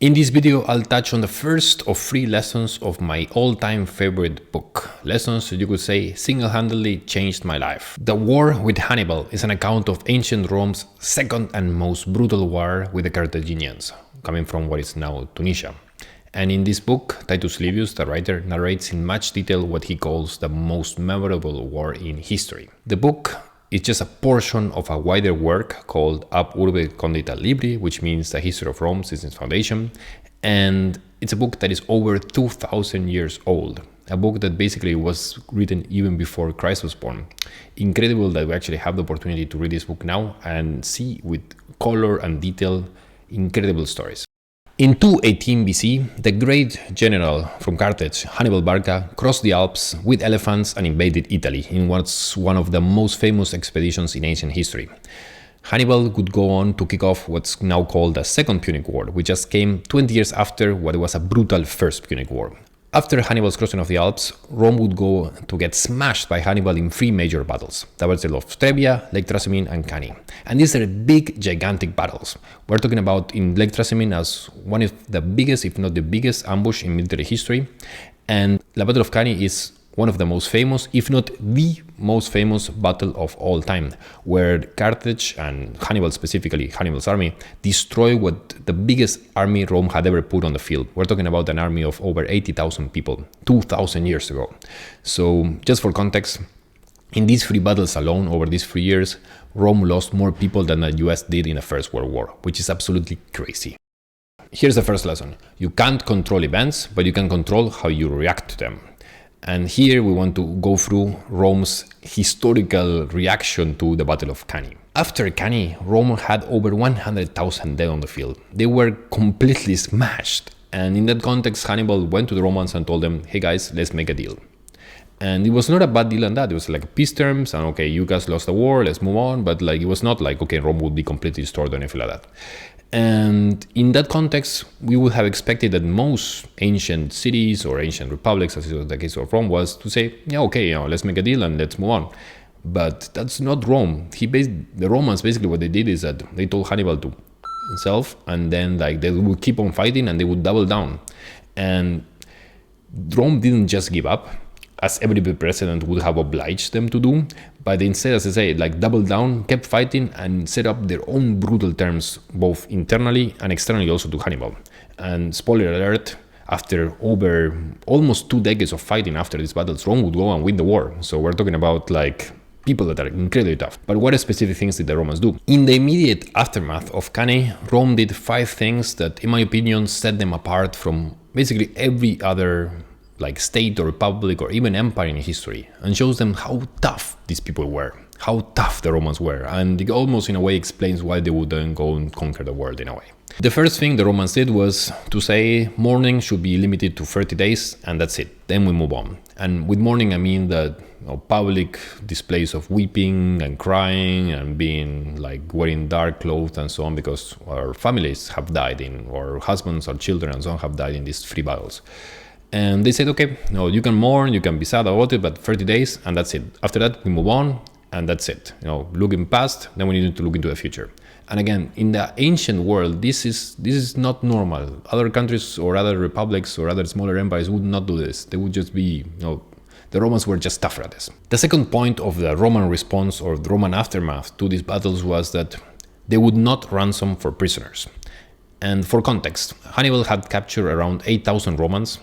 In this video, I'll touch on the first of 3 lessons of my all-time favorite book. Lessons that you could say single-handedly changed my life. The War with Hannibal is an account of ancient Rome's second and most brutal war with the Carthaginians, coming from what is now Tunisia. And in this book, Titus Livius, the writer, narrates in much detail what he calls the most memorable war in history. The book is just a portion of a wider work called Ab Urbe Condita Libri, which means the history of Rome since its foundation. And it's a book that is over 2,000 years old. A book that basically was written even before Christ was born. Incredible that we actually have the opportunity to read this book now and see with color and detail incredible stories. In 218 BC, the great general from Carthage, Hannibal Barca, crossed the Alps with elephants and invaded Italy in what's one of the most famous expeditions in ancient history. Hannibal would go on to kick off what's now called the Second Punic War, which just came 20 years after what was a brutal First Punic War. After Hannibal's crossing of the Alps, Rome would go to get smashed by Hannibal in 3 major battles: the Battle of Trebia, Lake Trasimene, and Cannae. And these are big, gigantic battles. We're talking about in Lake Trasimene as one of the biggest, if not the biggest, ambush in military history. And the Battle of Cannae is one of the most famous, if not the most famous battle of all time, where Carthage and Hannibal, specifically Hannibal's army, destroyed what the biggest army Rome had ever put on the field. We're talking about an army of over 80,000 people, 2,000 years ago. So just for context, in these 3 battles alone, over these 3 years, Rome lost more people than the US did in the First World War, which is absolutely crazy. Here's the first lesson. You can't control events, but you can control how you react to them. And here we want to go through Rome's historical reaction to the Battle of Cannae. After Cannae, Rome had over 100,000 dead on the field. They were completely smashed. And in that context, Hannibal went to the Romans and told them, hey guys, let's make a deal. And it was not a bad deal on that. It was like peace terms and okay, you guys lost the war, let's move on. But like, it was not like, okay, Rome would be completely destroyed or anything like that. And in that context, we would have expected that most ancient cities or ancient republics, as is the case of Rome, was to say, yeah, okay, let's make a deal and let's move on. But that's not Rome. The Romans, basically what they did is that they told Hannibal to himself, and then like they would keep on fighting and they would double down. And Rome didn't just give up, as every president would have obliged them to do, but instead, as I say, like doubled down, kept fighting, and set up their own brutal terms, both internally and externally also to Hannibal. And spoiler alert, after over almost 2 decades of fighting after these battles, Rome would go and win the war. So we're talking about like people that are incredibly tough. But what specific things did the Romans do? In the immediate aftermath of Cannae, Rome did 5 things that, in my opinion, set them apart from basically every other like state or republic or even empire in history, and shows them how tough these people were, how tough the Romans were, and it almost in a way explains why they wouldn't go and conquer the world in a way. The first thing the Romans did was to say mourning should be limited to 30 days and that's it, then we move on. And with mourning I mean that public displays of weeping and crying and being like wearing dark clothes and so on, because our families have died or husbands or children and so on have died in these 3 battles. And they said, okay, you can mourn, you can be sad about it, but 30 days and that's it. After that, we move on and that's it. Looking past, then we need to look into the future. And again, in the ancient world, this is not normal. Other countries or other republics or other smaller empires would not do this. They would just be, the Romans were just tougher at this. The second point of the Roman response or the Roman aftermath to these battles was that they would not ransom for prisoners. And for context, Hannibal had captured around 8,000 Romans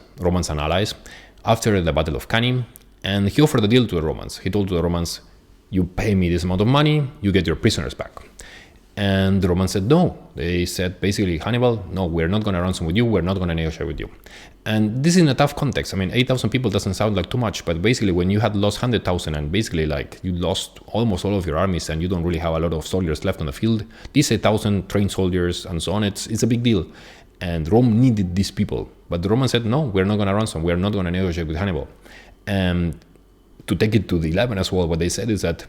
and allies, after the Battle of Cannae, and he offered a deal to the Romans. He told the Romans, you pay me this amount of money, you get your prisoners back. And the Romans said no. They said basically, Hannibal, no, we're not going to ransom with you, we're not going to negotiate with you. And this is in a tough context. I mean, 8,000 people doesn't sound like too much, but basically when you had lost 100,000 and basically like you lost almost all of your armies and you don't really have a lot of soldiers left on the field, these 8,000 trained soldiers and so on, it's a big deal. And Rome needed these people. But the Romans said, no, we're not going to ransom, we're not going to negotiate with Hannibal. And to take it to the 11 as well, what they said is that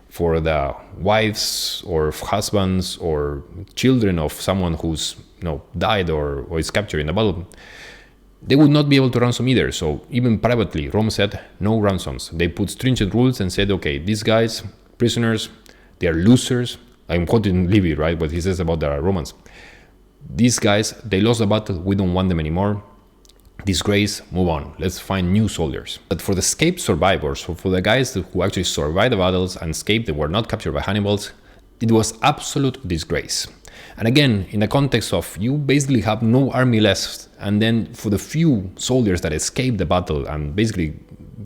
for the wives or husbands or children of someone who's died or is captured in the battle, they would not be able to ransom either. So even privately, Rome said no ransoms. They put stringent rules and said, okay, these guys, prisoners, they are losers. I'm quoting Livy, right? What he says about the Romans. these guys, they lost the battle, we don't want them anymore. Disgrace, move on. Let's find new soldiers. But for the escaped survivors, so for the guys who actually survived the battles and escaped, they were not captured by Hannibals, it was absolute disgrace. And again, in the context of you basically have no army left, and then for the few soldiers that escaped the battle and basically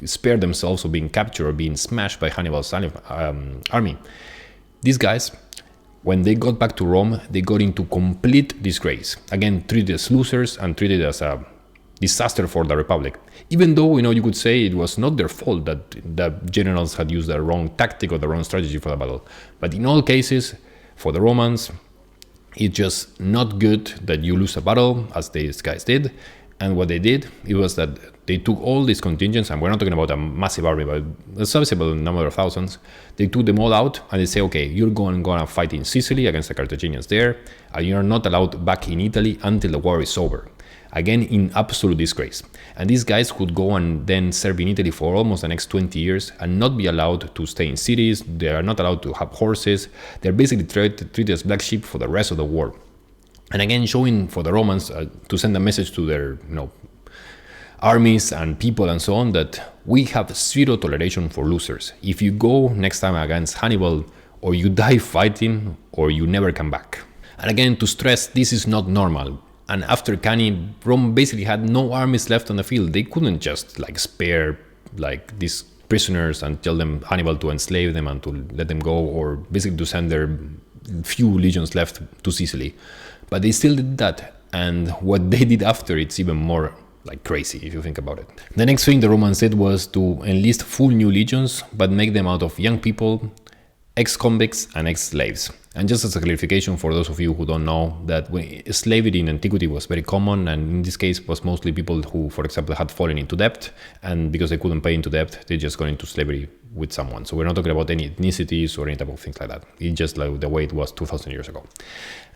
spared themselves of being captured or being smashed by Hannibal's army, these guys, when they got back to Rome, they got into complete disgrace. Again, treated as losers and treated as a disaster for the Republic. Even though, you could say it was not their fault that the generals had used the wrong tactic or the wrong strategy for the battle. But in all cases, for the Romans, it's just not good that you lose a battle, as these guys did. And what they did, it was that they took all these contingents, and we're not talking about a massive army, but a sizable number of thousands. They took them all out, and they say, okay, you're going to fight in Sicily against the Carthaginians there, and you're not allowed back in Italy until the war is over. Again, in absolute disgrace. And these guys could go and then serve in Italy for almost the next 20 years and not be allowed to stay in cities. They are not allowed to have horses. They're basically treated as black sheep for the rest of the war. And again, showing for the Romans to send a message to their armies and people and so on that we have zero toleration for losers. If you go next time against Hannibal, or you die fighting, or you never come back. And again, to stress, this is not normal. And after Cannae, Rome basically had no armies left on the field. They couldn't just spare these prisoners and tell them Hannibal to enslave them and to let them go, or basically to send their few legions left to Sicily. But they still did that. And what they did after, it's even more crazy if you think about it. The next thing the Romans did was to enlist full new legions, but make them out of young people, ex-convicts and ex-slaves. And just as a clarification for those of you who don't know, that slavery in antiquity was very common, and in this case was mostly people who, for example, had fallen into debt, and because they couldn't pay into debt, they just got into slavery with someone. So we're not talking about any ethnicities or any type of things like that. It's just the way it was 2,000 years ago.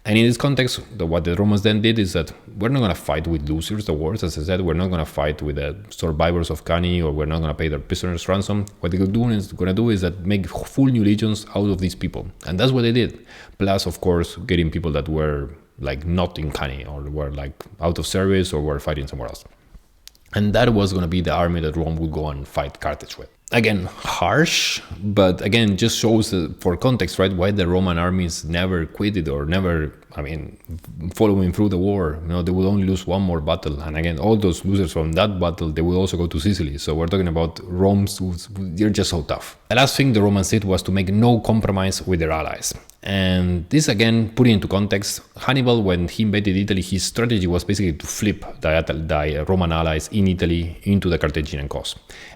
And in this context, what the Romans then did is that we're not going to fight with losers, the wars, as I said. We're not going to fight with the survivors of Cannae, or we're not going to pay their prisoners ransom. What they're going to do is that make full new legions out of these people. And that's what they did. Plus, of course, getting people that were not in Cannae, or were out of service, or were fighting somewhere else. And that was going to be the army that Rome would go and fight Carthage with. Again, harsh, but again, just shows for context, right, why the Roman armies never quitted or never, following through the war. They would only lose one more battle. And again, all those losers from that battle, they would also go to Sicily. So we're talking about Rome's, they're just so tough. The last thing the Romans did was to make no compromise with their allies. And this, again, putting into context, Hannibal, when he invaded Italy, his strategy was basically to flip the Roman allies in Italy into the Carthaginian cause.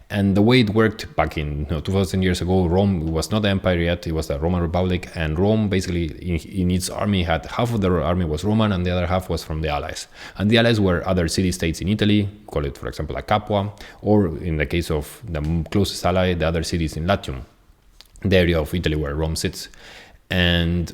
And the way it worked back in 2,000 years ago, Rome was not the empire yet, it was the Roman Republic, and Rome basically in its army had half of the army was Roman and the other half was from the allies. And the allies were other city-states in Italy, call it, for example, a Capua, or in the case of the closest ally, the other cities in Latium, the area of Italy where Rome sits. And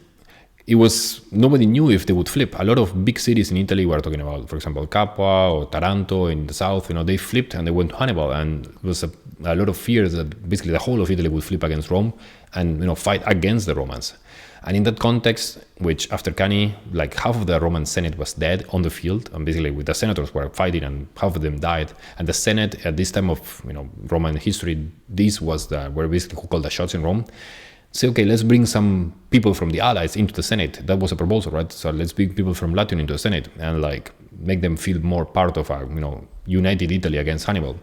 it was, nobody knew if they would flip. A lot of big cities in Italy, we're talking about, for example, Capua or Taranto in the south, they flipped and they went to Hannibal. And it was a lot of fears that basically the whole of Italy would flip against Rome and, fight against the Romans. And in that context, which after Cannae, half of the Roman Senate was dead on the field, and basically with the senators were fighting and half of them died. And the Senate at this time of, Roman history, this was where basically who called the shots in Rome. Say, okay, let's bring some people from the allies into the Senate. That was a proposal, right? So let's bring people from Latium into the Senate and make them feel more part of a, united Italy against Hannibal.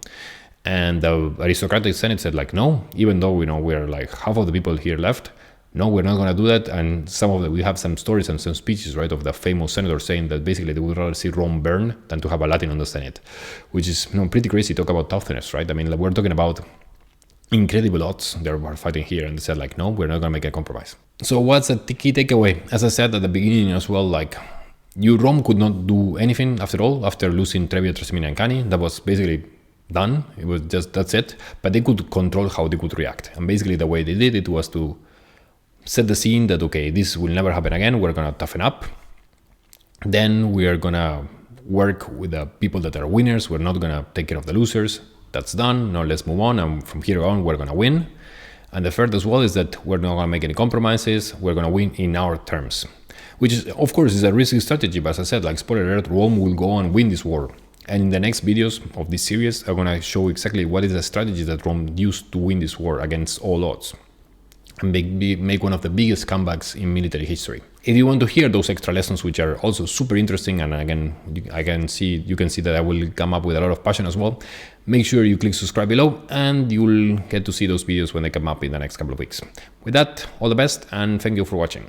And the aristocratic Senate said no, even though, we're half of the people here left, no, we're not going to do that. And we have some stories and some speeches, right, of the famous senator saying that basically they would rather see Rome burn than to have a Latin on the Senate, which is, pretty crazy. Talk about toughness, right? We're talking about incredible odds they were fighting here, and they said no, we're not gonna make a compromise. So what's the key takeaway? As I said at the beginning as well, Rome could not do anything after all after losing Trebia, Trasimene and Cannae. That was basically done. It was just, that's it. But they could control how they could react, and basically the way they did it was to set the scene that okay, this will never happen again, we're gonna toughen up, then we are gonna work with the people that are winners, we're not gonna take care of the losers. That's done. Now let's move on. And from here on, we're going to win. And the third as well is that we're not going to make any compromises. We're going to win in our terms. which is, of course, is a risky strategy. But as I said, like spoiler alert, Rome will go and win this war. And in the next videos of this series, I'm gonna show exactly what is the strategy that Rome used to win this war against all odds, and make one of the biggest comebacks in military history. If you want to hear those extra lessons, which are also super interesting, and again, you can see that I will come up with a lot of passion as well, make sure you click subscribe below, and you'll get to see those videos when they come up in the next couple of weeks. With that, all the best, and thank you for watching.